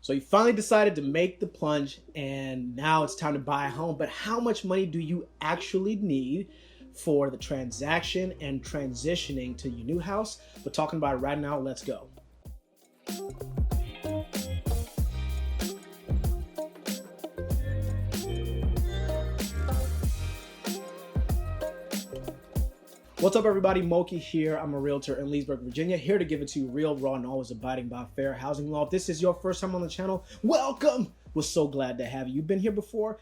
So you finally decided to make the plunge and now it's time to buy a home. But how much money do you actually need for the transaction and transitioning to your new house? We're talking about it right now. Let's go. What's up, everybody? Muoki here. I'm a realtor in Leesburg, Virginia, here to give it to you real, raw, and always abiding by fair housing law. If this is your first time on the channel, welcome. We're so glad to have you. You've been here before.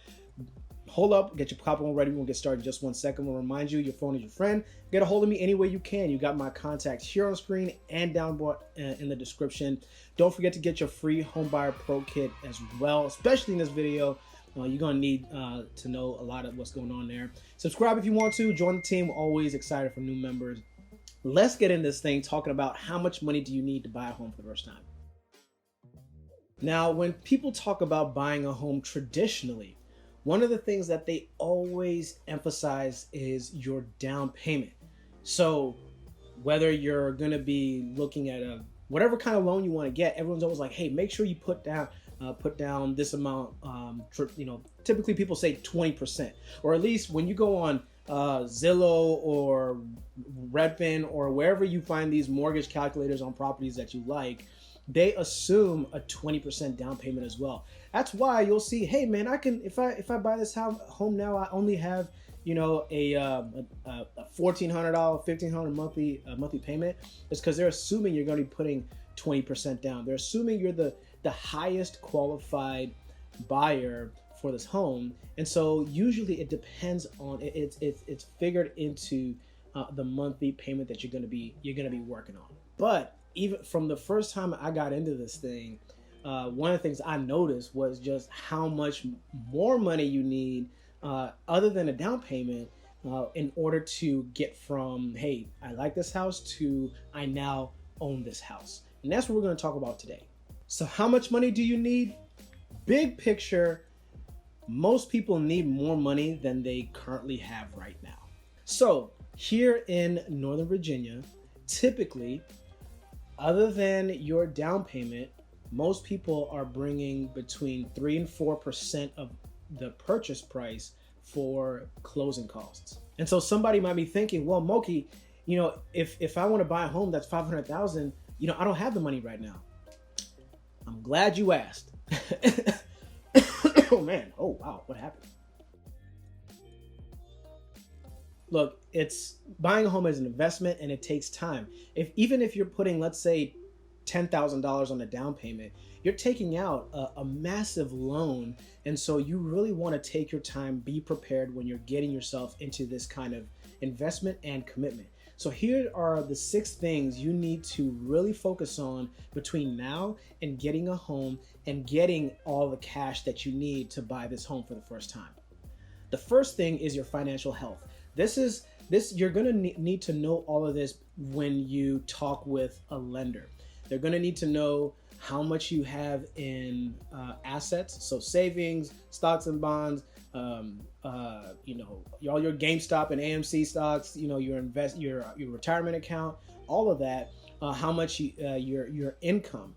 Hold up, get your popcorn ready. We'll get started in just 1 second. We'll remind you, your phone is your friend. Get a hold of me any way you can. You got my contacts here on the screen and down below in the description. Don't forget to get your free Homebuyer Pro Kit as well, especially in this video. You're going to need to know a lot of what's going on there. Subscribe if you want to. Join the team. We're always excited for new members. Let's get in this thing talking about how much money do you need to buy a home for the first time. Now, when people talk about buying a home traditionally, one of the things that they always emphasize is your down payment. So whether you're going to be looking at whatever kind of loan you want to get, everyone's always like, hey, make sure you put down this amount. Typically people say 20%, or at least when you go on Zillow or Redfin or wherever you find these mortgage calculators on properties that you like, they assume a 20% down payment as well. That's why you'll see, hey man, I can, if I buy this home now, I only have, a $1,400, $1,500 monthly payment. It's because they're assuming you're going to be putting 20% down. They're assuming you're the highest qualified buyer for this home, and so usually it depends on it's figured into the monthly payment that you're gonna be working on. But even from the first time I got into this thing, one of the things I noticed was just how much more money you need other than a down payment in order to get from, hey, I like this house, to I now own this house. And that's what we're going to talk about today. So how much money do you need? Big picture, most people need more money than they currently have right now. So here in Northern Virginia, typically, other than your down payment, most people are bringing between 3 and 4% of the purchase price for closing costs. And so somebody might be thinking, well, Muoki, if I want to buy a home that's $500,000, I don't have the money right now. I'm glad you asked. Oh man, oh wow, what happened? Look, buying a home is an investment and it takes time. Even if you're putting, let's say, $10,000 on a down payment, you're taking out a massive loan. And so you really want to take your time, be prepared when you're getting yourself into this kind of investment and commitment. So here are the 6 things you need to really focus on between now and getting a home and getting all the cash that you need to buy this home for the first time. The first thing is your financial health. You're going to need to know all of this when you talk with a lender. They're going to need to know how much you have in assets, so savings, stocks and bonds, all your GameStop and AMC stocks, your retirement account, all of that, how much your income,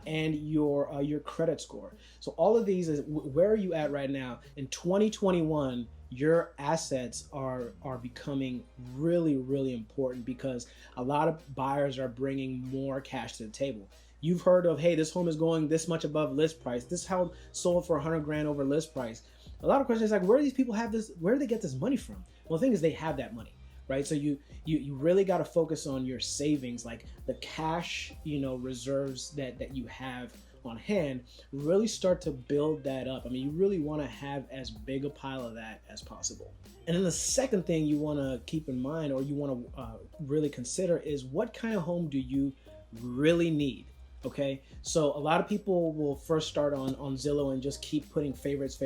and your credit score. So all of these is where are you at right now in 2021. Your assets are becoming really, really important because a lot of buyers are bringing more cash to the table. You've heard of, hey, this home is going this much above list price. This house sold for $100,000 over list price. A lot of questions like, where do these people have this? Where do they get this money from? Well, the thing is, they have that money, right? So you really got to focus on your savings, like the cash, reserves that you have on hand. Really start to build that up. I mean, you really want to have as big a pile of that as possible. And then the second thing you want to keep in mind, or you want to really consider, is what kind of home do you really need? Okay, so a lot of people will first start on Zillow and just keep putting favorites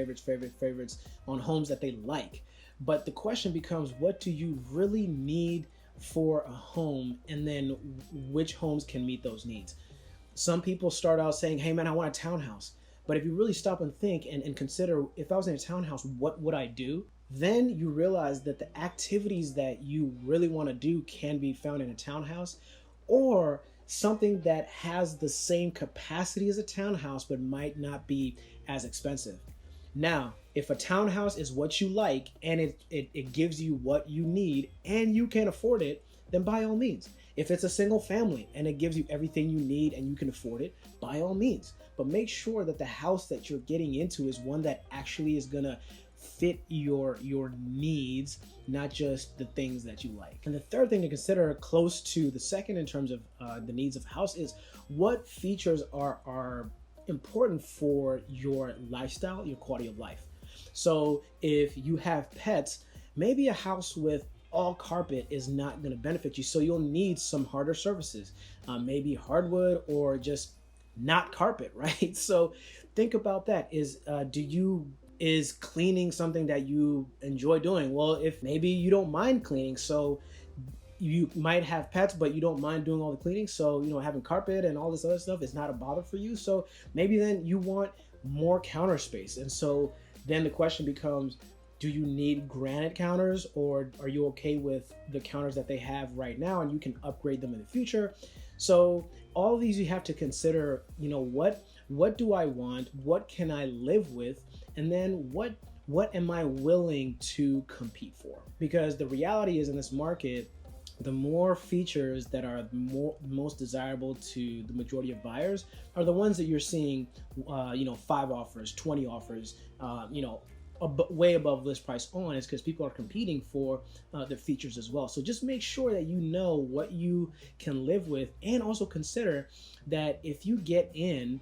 on homes that they like. But the question becomes, what do you really need for a home? And then which homes can meet those needs? Some people start out saying, hey man, I want a townhouse. But if you really stop and think and consider, if I was in a townhouse, what would I do? Then you realize that the activities that you really want to do can be found in a townhouse, or something that has the same capacity as a townhouse but might not be as expensive. Now, if a townhouse is what you like and it gives you what you need and you can afford it, then by all means. If it's a single family and it gives you everything you need and you can afford it, by all means. But make sure that the house that you're getting into is one that actually is gonna fit your needs, not just the things that you like. And the third thing to consider, close to the second in terms of the needs of a house, is what features are important for your lifestyle, your quality of life. So if you have pets, maybe a house with all carpet is not going to benefit you. So you'll need some harder surfaces, maybe hardwood or just not carpet, right? So think about that. Is cleaning something that you enjoy doing? Well, if maybe you don't mind cleaning, so you might have pets, but you don't mind doing all the cleaning. So, having carpet and all this other stuff is not a bother for you. So maybe then you want more counter space. And so then the question becomes, do you need granite counters, or are you okay with the counters that they have right now and you can upgrade them in the future? So all of these you have to consider, what do I want? What can I live with? And then what am I willing to compete for? Because the reality is, in this market, the more features that are most desirable to the majority of buyers are the ones that you're seeing, 5 offers, 20 offers, way above list price on. Is because people are competing for the features as well. So just make sure that you know what you can live with, and also consider that if you get in,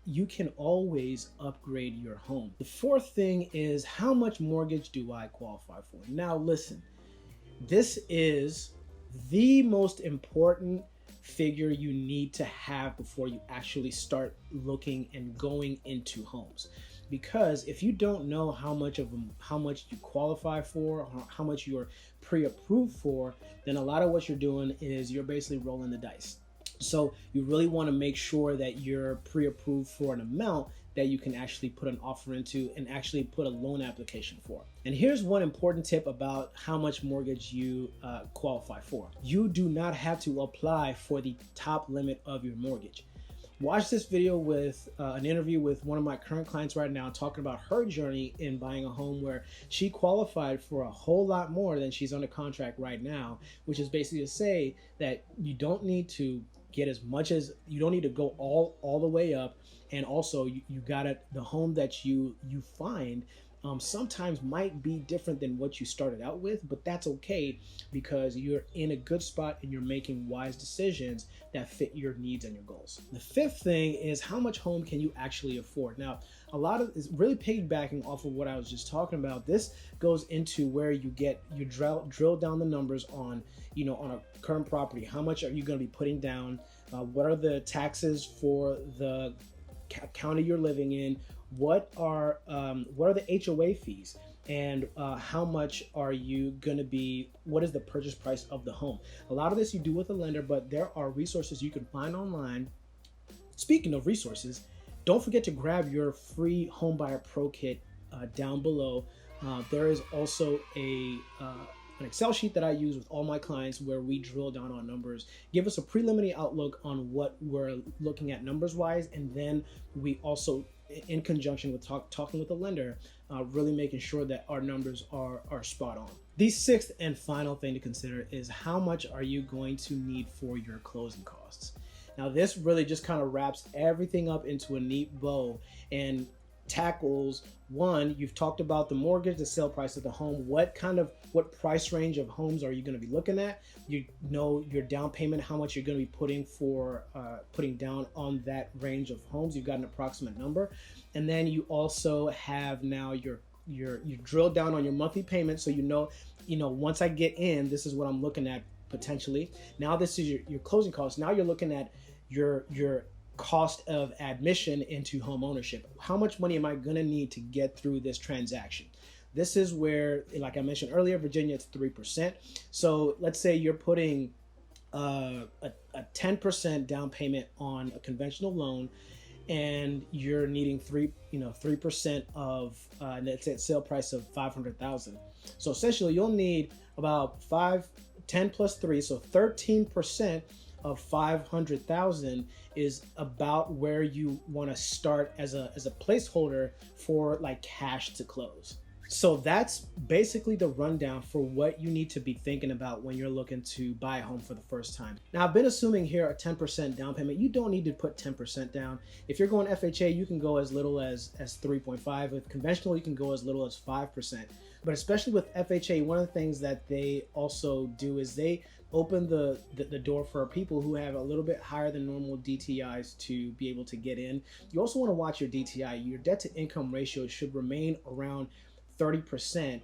you can always upgrade your home. The fourth thing is, how much mortgage do I qualify for? Now listen, this is the most important figure you need to have before you actually start looking and going into homes. Because if you don't know how much you qualify for, or how much you're pre-approved for, then a lot of what you're doing is you're basically rolling the dice. So you really want to make sure that you're pre-approved for an amount that you can actually put an offer into and actually put a loan application for. And here's one important tip about how much mortgage you qualify for. You do not have to apply for the top limit of your mortgage. Watch this video with an interview with one of my current clients right now, talking about her journey in buying a home, where she qualified for a whole lot more than she's under contract right now, which is basically to say that you don't need to get you don't need to go all the way up. And also you gotta, the home that you find sometimes might be different than what you started out with, but that's okay, because you're in a good spot and you're making wise decisions that fit your needs and your goals. The fifth thing is, how much home can you actually afford? Now, a lot of is really piggybacking off of what I was just talking about. This goes into where you drill down the numbers on, on a current property. How much are you going to be putting down? What are the taxes for the county you're living in? What are the HOA fees, and how much are you going to be, what is the purchase price of the home? A lot of this you do with a lender, but there are resources you can find online. Speaking of resources, don't forget to grab your free Homebuyer Pro Kit down below. There is also an Excel sheet that I use with all my clients, where we drill down on numbers, give us a preliminary outlook on what we're looking at numbers wise, and then we also, in conjunction with talking with the lender, really making sure that our numbers are spot on. The sixth and final thing to consider is, how much are you going to need for your closing costs? Now, this really just kind of wraps everything up into a neat bow and tackles, one, you've talked about the mortgage, the sale price of the home, what price range of homes are you going to be looking at? You know your down payment, how much you're going to be putting down on that range of homes. You've got an approximate number. And then you also have now you drill down on your monthly payment, so once I get in, this is what I'm looking at potentially. Now this is your closing costs. Now you're looking at your cost of admission into home ownership. How much money am I going to need to get through this transaction? This is where, like I mentioned earlier, Virginia, it's 3%. So let's say you're putting a 10% down payment on a conventional loan, and you're needing 3% of let's say a sale price of $500,000. So essentially, you'll need about 10 plus 3, so 13% of 500,000 is about where you want to start as a placeholder for like cash to close. So that's basically the rundown for what you need to be thinking about when you're looking to buy a home for the first time. Now, I've been assuming here a 10% down payment. You don't need to put 10% down. If you're going FHA, you can go as little as 3.5. With conventional, you can go as little as 5%. But especially with FHA, one of the things that they also do is they open the door for people who have a little bit higher than normal DTIs to be able to get in. You also want to watch your DTI. Your debt to income ratio should remain around 30%,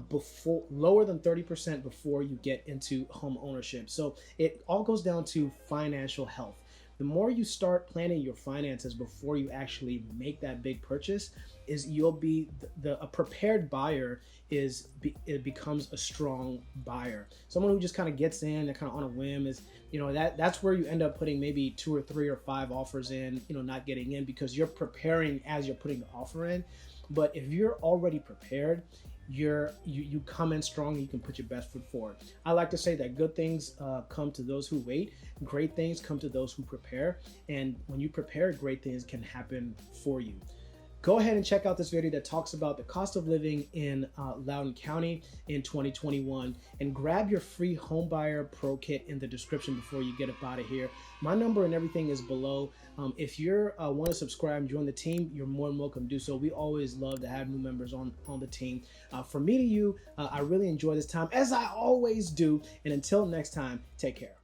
before lower than 30% before you get into home ownership. So it all goes down to financial health. The more you start planning your finances before you actually make that big purchase, is you'll be a prepared buyer. It becomes a strong buyer. Someone who just kind of gets in and kind of on a whim is, that's where you end up putting maybe 2 or 3 or 5 offers in, not getting in because you're preparing as you're putting the offer in. But if you're already prepared, you come in strong, you can put your best foot forward. I like to say that good things come to those who wait, great things come to those who prepare, and when you prepare, great things can happen for you. Go ahead and check out this video that talks about the cost of living in Loudoun County in 2021, and grab your free homebuyer pro kit in the description before you get up out of here. My number and everything is below. If you want to subscribe and join the team, you're more than welcome to do so. We always love to have new members on the team. From me to you, I really enjoy this time, as I always do. And until next time, take care.